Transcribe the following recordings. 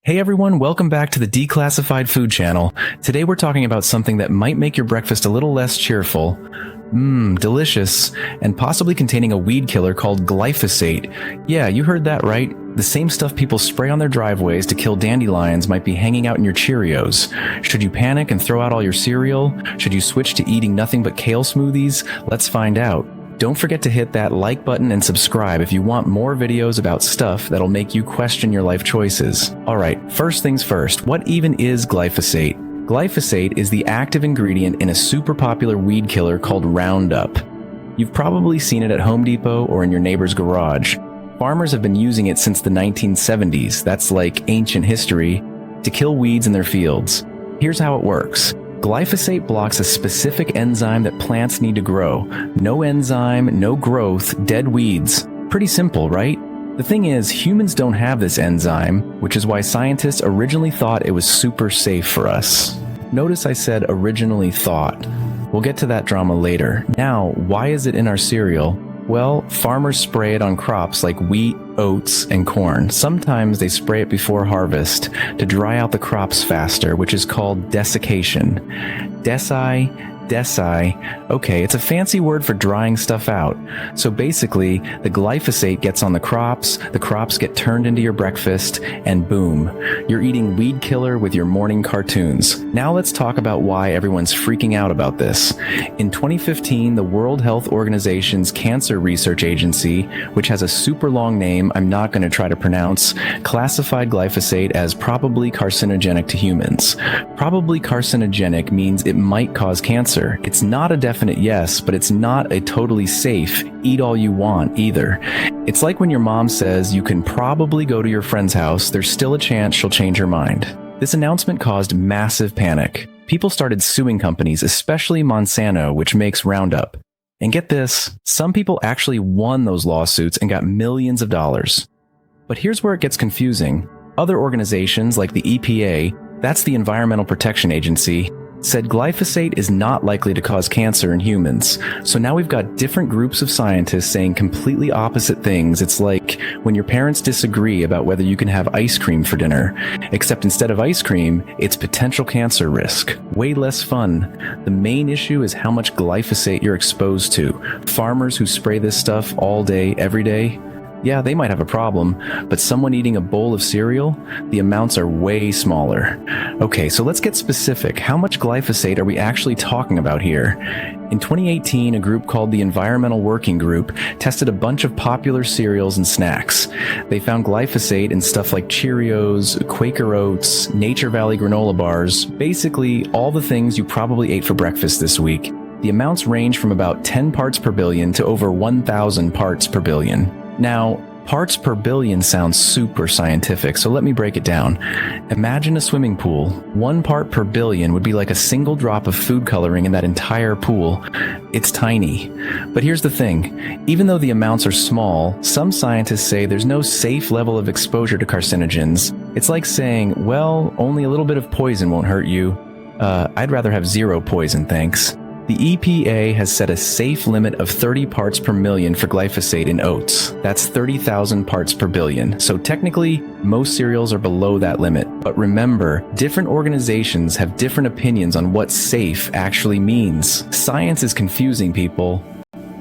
Hey everyone, welcome back to the Declassified Food Channel. Today we're talking about something that might make your breakfast a little less cheerful. Delicious, and possibly containing a weed killer called glyphosate. Yeah, you heard that right. The same stuff people spray on their driveways to kill dandelions might be hanging out in your Cheerios. Should you panic and throw out all your cereal? Should you switch to eating nothing but kale smoothies? Let's find out. Don't forget to hit that like button and subscribe if you want more videos about stuff that'll make you question your life choices. Alright, first things first, what even is glyphosate? Glyphosate is the active ingredient in a super popular weed killer called Roundup. You've probably seen it at Home Depot or in your neighbor's garage. Farmers have been using it since the 1970s, that's like ancient history, to kill weeds in their fields. Here's how it works. Glyphosate blocks a specific enzyme that plants need to grow. No enzyme, no growth, dead weeds. Pretty simple, right? The thing is, humans don't have this enzyme, which is why scientists originally thought it was super safe for us. Notice I said originally thought. We'll get to that drama later. Now, why is it in our cereal? Well, farmers spray it on crops like wheat, oats, and corn. Sometimes they spray it before harvest to dry out the crops faster, which is called desiccation. Okay, it's a fancy word for drying stuff out. So basically, the glyphosate gets on the crops get turned into your breakfast, and boom, you're eating weed killer with your morning cartoons. Now let's talk about why everyone's freaking out about this. In 2015, the World Health Organization's Cancer Research Agency, which has a super long name I'm not going to try to pronounce, classified glyphosate as probably carcinogenic to humans. Probably carcinogenic means it might cause cancer. It's not a definite yes, but it's not a totally safe, eat all you want either. It's like when your mom says you can probably go to your friend's house, there's still a chance she'll change her mind. This announcement caused massive panic. People started suing companies, especially Monsanto, which makes Roundup. And get this, some people actually won those lawsuits and got millions of dollars. But here's where it gets confusing. Other organizations like the EPA, that's the Environmental Protection Agency, said glyphosate is not likely to cause cancer in humans. So now we've got different groups of scientists saying completely opposite things. It's like when your parents disagree about whether you can have ice cream for dinner, except instead of ice cream, it's potential cancer risk. Way less fun. The main issue is how much glyphosate you're exposed to. Farmers who spray this stuff all day, every day, yeah, they might have a problem, but someone eating a bowl of cereal, the amounts are way smaller. Okay, so let's get specific. How much glyphosate are we actually talking about here? In 2018, a group called the Environmental Working Group tested a bunch of popular cereals and snacks. They found glyphosate in stuff like Cheerios, Quaker Oats, Nature Valley granola bars, basically all the things you probably ate for breakfast this week. The amounts range from about 10 parts per billion to over 1,000 parts per billion. Now, parts per billion sounds super scientific, so let me break it down. Imagine a swimming pool. 1 part per billion would be like a single drop of food coloring in that entire pool. It's tiny. But here's the thing. Even though the amounts are small, some scientists say there's no safe level of exposure to carcinogens. It's like saying, well, only a little bit of poison won't hurt you. I'd rather have zero poison, thanks. The EPA has set a safe limit of 30 parts per million for glyphosate in oats. That's 30,000 parts per billion. So technically, most cereals are below that limit. But remember, different organizations have different opinions on what safe actually means. Science is confusing people.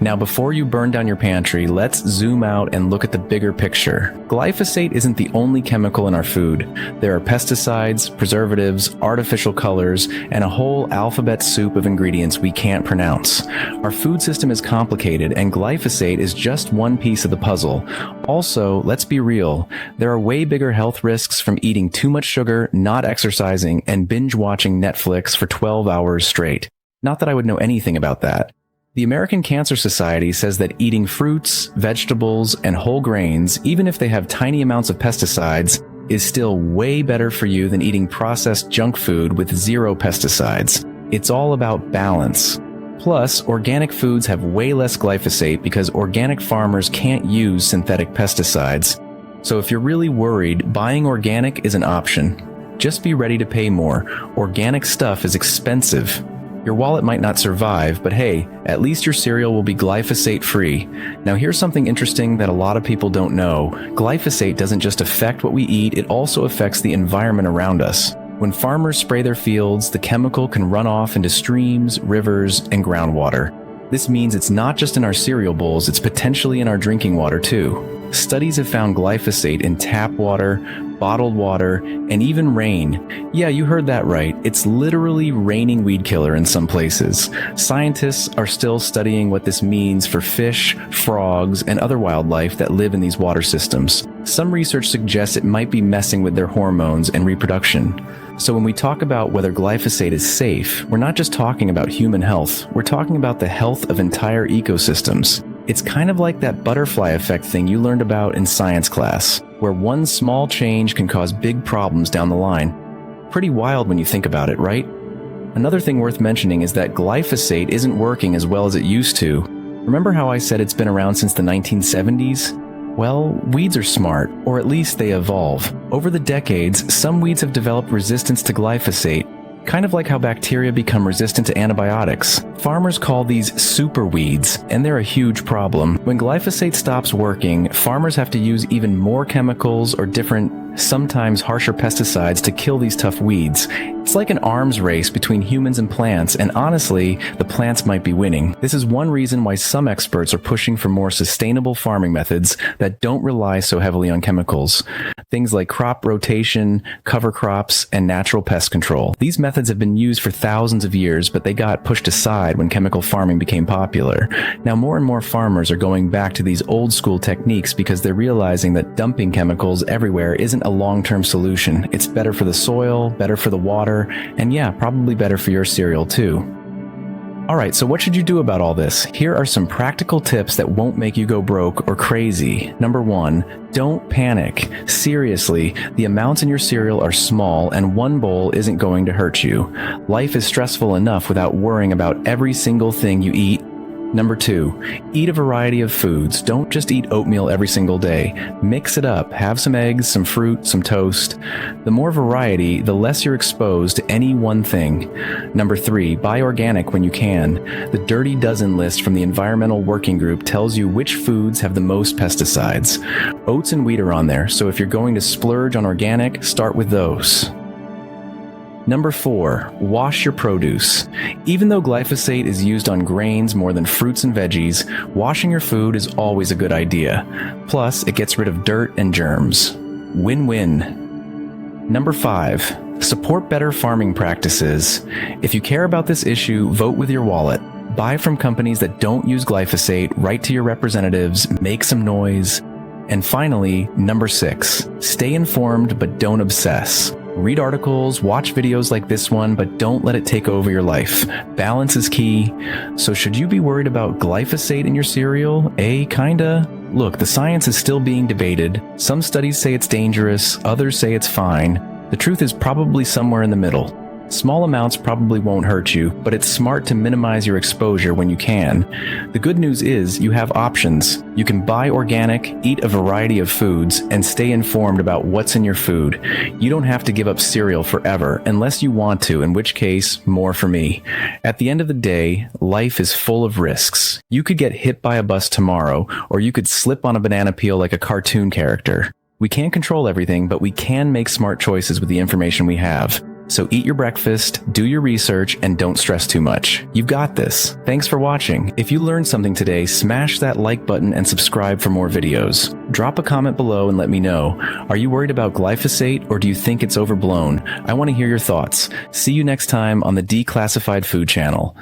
Now, before you burn down your pantry, let's zoom out and look at the bigger picture. Glyphosate isn't the only chemical in our food. There are pesticides, preservatives, artificial colors, and a whole alphabet soup of ingredients we can't pronounce. Our food system is complicated, and glyphosate is just one piece of the puzzle. Also, let's be real, there are way bigger health risks from eating too much sugar, not exercising, and binge-watching Netflix for 12 hours straight. Not that I would know anything about that. The American Cancer Society says that eating fruits, vegetables, and whole grains, even if they have tiny amounts of pesticides, is still way better for you than eating processed junk food with zero pesticides. It's all about balance. Plus, organic foods have way less glyphosate because organic farmers can't use synthetic pesticides. So if you're really worried, buying organic is an option. Just be ready to pay more. Organic stuff is expensive. Your wallet might not survive, but hey, at least your cereal will be glyphosate-free. Now here's something interesting that a lot of people don't know. Glyphosate doesn't just affect what we eat, it also affects the environment around us. When farmers spray their fields, the chemical can run off into streams, rivers, and groundwater. This means it's not just in our cereal bowls, it's potentially in our drinking water too. Studies have found glyphosate in tap water, bottled water, and even rain. Yeah, you heard that right. It's literally raining weed killer in some places. Scientists are still studying what this means for fish, frogs, and other wildlife that live in these water systems. Some research suggests it might be messing with their hormones and reproduction. So when we talk about whether glyphosate is safe, we're not just talking about human health, we're talking about the health of entire ecosystems. It's kind of like that butterfly effect thing you learned about in science class, where one small change can cause big problems down the line. Pretty wild when you think about it, right? Another thing worth mentioning is that glyphosate isn't working as well as it used to. Remember how I said it's been around since the 1970s? Well, weeds are smart, or at least they evolve. Over the decades, some weeds have developed resistance to glyphosate, kind of like how bacteria become resistant to antibiotics. Farmers call these superweeds, and they're a huge problem. When glyphosate stops working, farmers have to use even more chemicals or different, sometimes harsher pesticides to kill these tough weeds. It's like an arms race between humans and plants, and honestly, the plants might be winning. This is one reason why some experts are pushing for more sustainable farming methods that don't rely so heavily on chemicals. Things like crop rotation, cover crops, and natural pest control. These methods have been used for thousands of years, but they got pushed aside when chemical farming became popular. Now more and more farmers are going back to these old school techniques because they're realizing that dumping chemicals everywhere isn't a long-term solution. It's better for the soil, better for the water, and yeah, probably better for your cereal too. Alright, so what should you do about all this? Here are some practical tips that won't make you go broke or crazy. Number 1, don't panic. Seriously, the amounts in your cereal are small and one bowl isn't going to hurt you. Life is stressful enough without worrying about every single thing you eat. Number 2, eat a variety of foods. Don't just eat oatmeal every single day. Mix it up. Have some eggs, some fruit, some toast. The more variety, the less you're exposed to any one thing. Number 3, buy organic when you can. The Dirty Dozen list from the Environmental Working Group tells you which foods have the most pesticides. Oats and wheat are on there, so if you're going to splurge on organic, start with those. Number 4, wash your produce. Even though glyphosate is used on grains more than fruits and veggies, washing your food is always a good idea. Plus, it gets rid of dirt and germs. Win-win. Number 5, support better farming practices. If you care about this issue, vote with your wallet. Buy from companies that don't use glyphosate, write to your representatives, make some noise. And finally, number 6, stay informed but don't obsess. Read articles, watch videos like this one, but don't let it take over your life. Balance is key. So should you be worried about glyphosate in your cereal? Kinda? Look, the science is still being debated. Some studies say it's dangerous, others say it's fine. The truth is probably somewhere in the middle. Small amounts probably won't hurt you, but it's smart to minimize your exposure when you can. The good news is you have options. You can buy organic, eat a variety of foods, and stay informed about what's in your food. You don't have to give up cereal forever, unless you want to, in which case, more for me. At the end of the day, life is full of risks. You could get hit by a bus tomorrow, or you could slip on a banana peel like a cartoon character. We can't control everything, but we can make smart choices with the information we have. So eat your breakfast, do your research, and don't stress too much. You've got this. Thanks for watching. If you learned something today, smash that like button and subscribe for more videos. Drop a comment below and let me know. Are you worried about glyphosate or do you think it's overblown? I want to hear your thoughts. See you next time on the Declassified Food Channel.